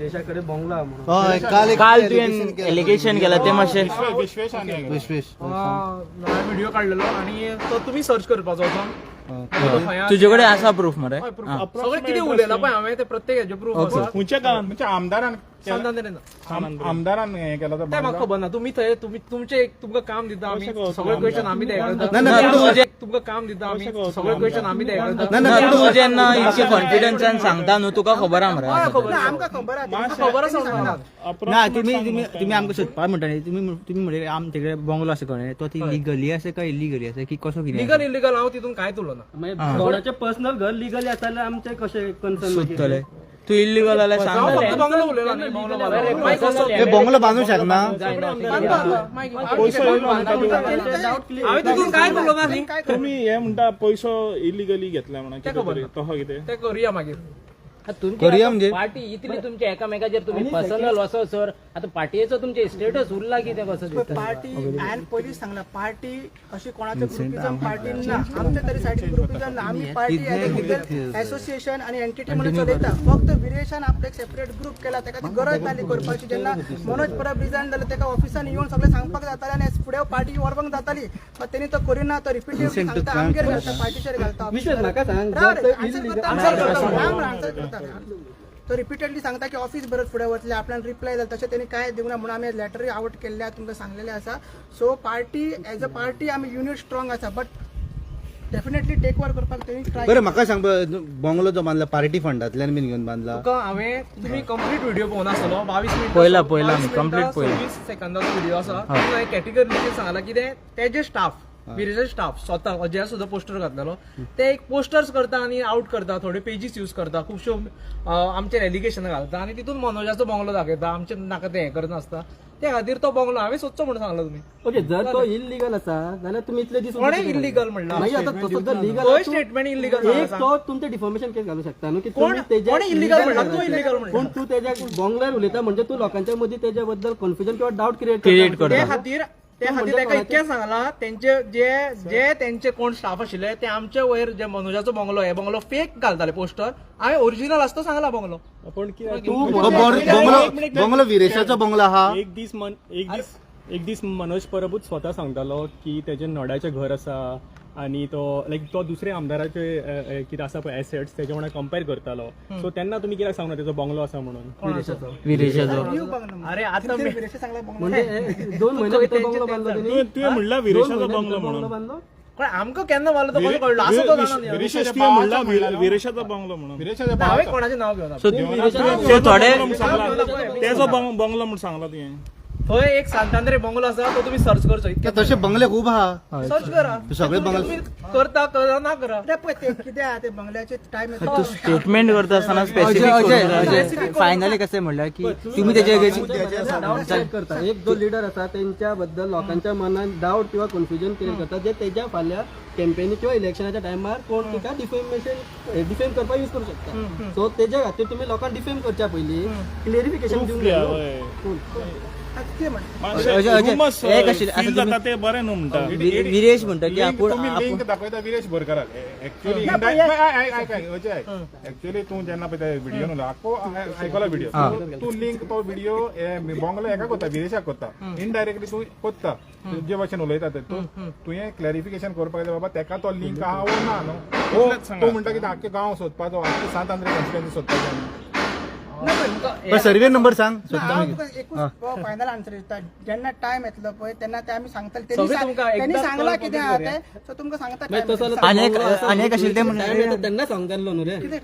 विरेशाकडे bungalow हा म्हणून काल तुवें एलिगेशन केला ते मातशें विश्वेश व्हिडिओ काढलेलो आणि तो तुम्ही सर्च करपाचो तुजे कडेन आसा प्रूफ मरे सगळें कितें उलयलां पळय हांवें ते प्रत्येक हेजे प्रूफ आसा खंयच्या काळात म्हणजे आमदारान आमदारान हें केलं तें म्हाका खबर ना तुमी थंय तुमचे तुमकां काम दिता आमी सगळे क्वेश्चन आमी ते करता तुमकां काम दिता आमी सगळे क्वेश्चन आमी ते करता तूं जेन्ना इतके कॉन्फिडन्सान सांगता न्हू तुका खबर आहा मरे आमकां खबर आहा खबर आसा ना तुम्ही आमकां सोदपाक म्हणटा न्ही तुम्ही म्हणजे आमचे कडेन बंगलो आसा कळ्ळें तो ती लिगली आसा काय इलिगली आसा की कसो कितें लिगल इलिगल हांव तितून कांयच उलोवना कोणाचे पर्सनल घर लिगली आसल्यार आमचे कशें कन्सर्न सोदतले तू इल्लीगल जाल्यार सांग हांव मरे फक्त बंगलो उलयला न्ही बंगलो हे बंगलो बांदूं शकना हांवें तितून कांय उलोवना न्ही तुम्ही हे म्हणटा पयसो इलिगली घेतला म्हणून कितें तरी तसो कितें तें करुया मागीर करूया म्हणजे पार्टी इतली तुमच्या एकामेकाचेर तुम्ही पर्सनल असो सर आता पार्टीचो तुमचे स्टेटस उरला की ते कसं दिसता पार्टी आणि पयलींच सांगला पार्टी अशी कोणाचं ग्रुपिझम पार्टी ना आमच्या तरी सायडीन ग्रुपिझम ना आम्ही पार्टी असोसिएशन आणि एंटिटी म्हणून चलयता फक्त विरेशान आपले एक सेपरेट ग्रुप केला त्याका ती गरज नाली करपाची जेन्ना मनोज परब रिजायन जाले त्याका ऑफिसान येऊन सगळे सांगपाक जाताले आणि फुडें पार्टी व्हरपाक जाताली पण त्यांनी तो करिना तो रिपीटेडली सांगता आमगेर घालता पार्टीचेर घालता म्हाका सांग आन्सर करता तो रिपीटेडली सांगता की ऑफिस बरोच फुडें वतले आपल्याला रिप्लाय जाता तशें त्यांनी काय दिवना म्हणून आम्ही लेटरी आउट केल्ल्या तुमकां सांगलेले आसा so party as a party आम्ही युनिट स्ट्रॉंग आसा बट डेफिनेटली टेक ओव्हर करपाक त्यांनी ट्राय बरं म्हाका सांग बंगलो जो बांधला पार्टी फंडांतल्यान बीन घेवन बांधला तुका हांवें तुम्ही कंप्लीट व्हिडिओ पळोवन आसतलो 22 मिनिट पळयला complete पळयला. 20 सेकंदाचो व्हिडिओ आसा हांवें कॅटेगरी सांगला की तेजे स्टाफ विरेचे स्टाफ स्वतः अजय सुद्धा पोस्टर घातलेलो ते एक पोस्टर्स करता आणि आउट करता थोडे पेजीस यूज करता खुबश्यो आमचे एलिगेशन घालता आणि तितून मनोजाचो बंगलो दाखयता आमचे नाका ते हें करनासता त्या खातीर तो बंगलो हांवें सोदचो म्हणून सांगला तुम्ही ओके जर तो इलिगल आसा जाल्यार तुम्ही इतले दीस कोणे इल्लीगल म्हणला मागीर आता तसो जर लीगल स्टेटमेंट इल्लीगल एक तो तुमचे डिफॉर्मेशन केस घालू शकता न्हू की कोण तुम्ही तेज्या कोणे इल्लीगल म्हणला तू इल्लीगल पूण म्हणला तू तेज्या बंगल्यार उलयता म्हणजे तू लोकांच्या मदीं तेज्या बद्दल कन्फ्युजन किंवा डाऊट क्रिएट करता. त्या खातीर ताका इतकें सांगला तेंचे जे तेंचे कोण स्टाफ आशिल्ले ते आमचे वयर जे मनोजाचो बंगलो हे बंगलो फेक घालताले पोस्टर हांवें ओरिजिनल आसता सांगला बंगलो पण बंगलो विरेशाचो बंगलो आहा एक दीस मनोज परबूच स्वता सांगतालो की तेजे नोड्याचें घर आसा आणि तो लायक तो दुसरे आमदाराचे कितें आसा पळय एसेट्स तेजे वांगडा कंपेर करतालो सो तेन्ना तुमी कित्याक सांगना तेजो बंगलो आसा म्हणून विरेशाचो अरे आता विरेश सांगला बंगलो म्हणजे 2 महिने भितर बंगलो बांधलो त्यांनी तुवें म्हणला विरेशाचो बंगलो म्हणून बांधलो पण आमकां केन्ना वालो तो कसो कळलो असं तो जाणा न्ही. विरेशाच्या म्हणला विरेशाचो बंगलो म्हणून हांवें कोणाचें नांव घेवना सो थोडे तेजो बंगलो म्हणून सांगला तुवें थंय एक सांतांद्रे बंगलो आसा तो तुम्ही सर्च करचो इतके तसे बंगले खूप आहा सर्च करा सगळे बंगले तुम्ही करता ना करा अरे पळय ते कितें आहा ते बंगल्याचे टायम तू स्टेटमेंट करता आसतना स्पेसिफिक फायनली कसे म्हणल्यार की तुम्ही तेजे डाऊट क्रिएट करता एक जो लीडर आसा तेंच्या बद्दल लोकांच्या मनात डाऊट किंवा कन्फ्युजन क्रिएट करता जे तेज्या फाल्यां कॅम्पेनी किंवा इलेक्शनाच्या टायमार कोण तिका डिफेम करपाक यूज करू शकता सो तेज्या खातीर तुम्ही लोकांक डिफेम करच्या पयलीं क्लिअरिफिकेशन दिवंक जाय ते बरें न्हू म्हणटा विरेश म्हणटा की तुम्ही लिंक दाखयता विरेश बोरकार एक्चुअली एक्चुअली तू जेन्ना पळय व्हिडिओ न्हू आख्खो आयकला व्हिडिओ तू लिंक तो व्हिडिओ बंगलो एका कोता विरेशाक कोता इनडायरेक्टली तू कोत्ता जे भाशेन उलयता ते तुवें क्लॅरिफिकेशन करपाक जाय बाबा तेका तो लिंक आहा वो ना न्हू तू म्हणटा की आख्खे गांव सोदपाचो आख्खे सांत आंद्रे कॉन्स्टिट्युएन्सी सोदपाचो सर्वे नंबर सांग फायनल आन्सर दिता जेन्ना टायम येतलो पळय तेन्ना ते आमी सांगतले सगळे तुमकां त्यांनी एकदाच सांगला call कितें करून आहा करूया. ते सो तुमकां सांगता अनेक आशिल्ले ते म्हणटा त्यांना सांगता न्हू रे कितें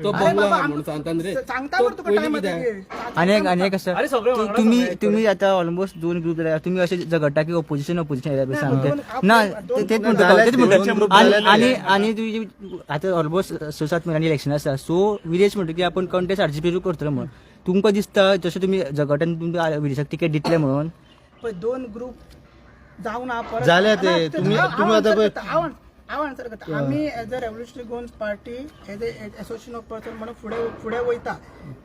तो बंगलो आहा म्हणून सांगता रे सांगता बरं तुका टायम अनेक आसा अरे सगळे वांगडा तुम्ही आता ऑलमोस्ट 2 ग्रुप जाल्यार तुम्ही असे झगडटा की ओपोजिशन सांगता ना तेच म्हणटा आणि तुझी आता ऑलमोस्ट 6-7 महिन्यांनी इलेक्शन आसा सो विरेश म्हणटा की आपण कॉन्टेस्ट आरजीपी करतलो म्हणून तुमकां दिसता जशें तुमी झगटान तुमकां विरेशाक तिकेट दितले म्हणून पळय 2 ग्रुप जावन जाल्या ते तुम्ही आता पळय हांव आन्सर करता आमी एज अ रेव्होल्युशनरी गोन्स party as a association of person म्हणून फुडें वयता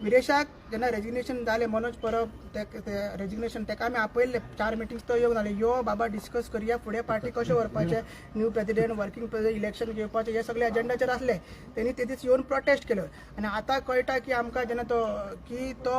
विरेशाक जेन्ना रेजिग्नेशन जालें मनोज परब ते रेजिग्नेशन तेका आमी आपयल्ले 4 मिटींग्स तो येवंक नासले यो बाबा डिस्कस करया फुडें पार्टी कशें व्हरपाचें new president working president election घेवपाचें हे सगळे एजेंडाचेर आसले तेणी ते दीस येवन प्रोटेस्ट केलो आनी आतां कळटा की आमकां जेन्ना तो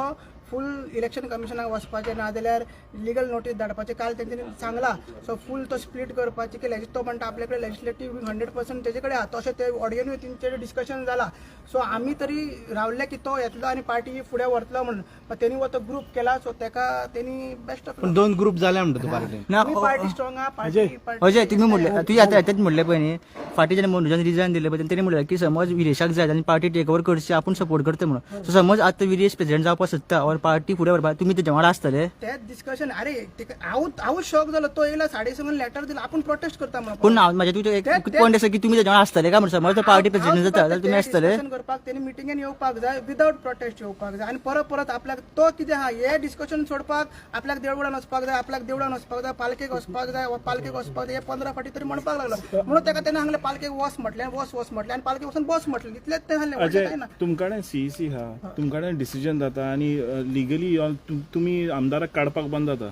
फूल इलेक्शन कमिशनाक वचपाचें ना जाल्यार लिगल नोटीस धाडपाचें काल तेंच्यांनी सांगला सो फूल तो स्प्लीट करपाचें की तो म्हणटा आपले कडेन लेजिस्लेटीव 100% तेजे कडेन आहा तशें ते ऑडियोनूय तेंचेर डिस्कशन जाला सो आमी तरी रावले की तो येतलो आनी पार्टी फुडें व्हरतलो म्हणून तेणी वो तो ग्रुप केला सो तेका तेणी बेस्ट ऑफ पण 2 ग्रुप जाले म्हणटा तू पार्टी ना पार्टी स्ट्रॉंग आहा पार्टी अजय तुम्ही म्हणले तुझे आता आताच म्हणले पळय न्ही फाटी जेन्ना मनोजान रिजायन दिले पळय तेणी म्हणलें की समज विरेशाक जाय आनी पार्टी टेक ओवर करची आपूण सपोर्ट करता म्हणून सो समज आतां विरेश प्रेसिडेंट जावपाक सोदता और पार्टी फुडें व्हरपाक तुम्ही तेच्या वांगडा आसतले तेच डिस्कशन अरे हांवूच शॉक जालो तो येयला 7:30 लेटर दिला आपण प्रोटेस्ट करता म्हणून पूण हांव म्हाजे तुजे एक पॉयंट आसा की तुम्ही तेच्या वांगडा आसतले काय म्हणून समज पार्टी प्रेसिडेंट जाता जाल्यार तुम्ही आसतले डिस्कशन करपाक तेणी मिटिंगेन येवपाक जाय विदाउट प्रोटेस्ट येवपाक जाय आणि परत आपल्याक तो कितें आहा हे डिस्कशन सोडपाक आपल्याक देवळान वचपाक जाय पालकेक वचपाक जाय हे 15 फाटी तरी म्हणपाक लागलो म्हणून तेका तेणें सांगलें पालकेक वच म्हटलें आनी पालकेक वचून बस म्हटलें इतलेंच तें सांगलें अजय काय ना तुमकडे सीईसी हा तुमकडे डिसिजन जाता आणि लिगली तुम्ही आमदाराक काडपाक बंद जाता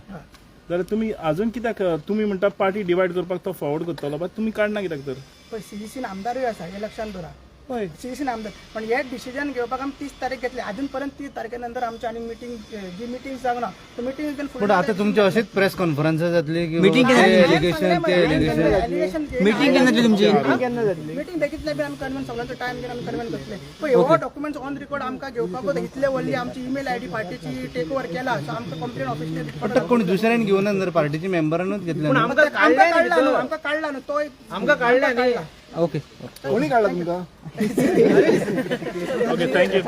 जाल्यार तुम्ही अजून कित्याक तुम्ही म्हणटा पार्टी डिवायड करपाक तो फॉरवर्ड करतलो बट तुम्ही काडना कित्याक तर पण सीईसीन आमदारूय आसा हे लक्षात दवरा हय सीईसीन आमदार पण हे डिसिजन घेवपाक आमी 30 तारीख घेतले अजून पर्यंत 30 तारखे नंतर आमची आनी मिटींग जी मिटींग जावना तो मिटींग पण आता तुमची अशीच प्रेस कॉन्फरन्स जातली की Meeting बाबा केन्ना ते एलिगेशन ते एलिगेशन मीटिंग केन्ना जातली तुमची मिटींग बेगीतले बी आमी कन्वेन्स सगळ्यांचो टायम घेवन आमी कन्वेन्स करतले पण हो डॉक्युमेंट्स ऑन रिकॉर्ड आमकां घेवपाक इतले व्हडली आमची ईमेल आयडी पार्टीची टेक ओव्हर केला सो आमकां कंप्लेन ऑफिसने कोण दुसऱ्यान घेऊन जर पार्टीची मेंबरांनूच घेतले पूण आमकां आमकां काढला न्हू तो आमकां काडला न्ही ओके कोणी काढला तुमकां ओके थँक्यू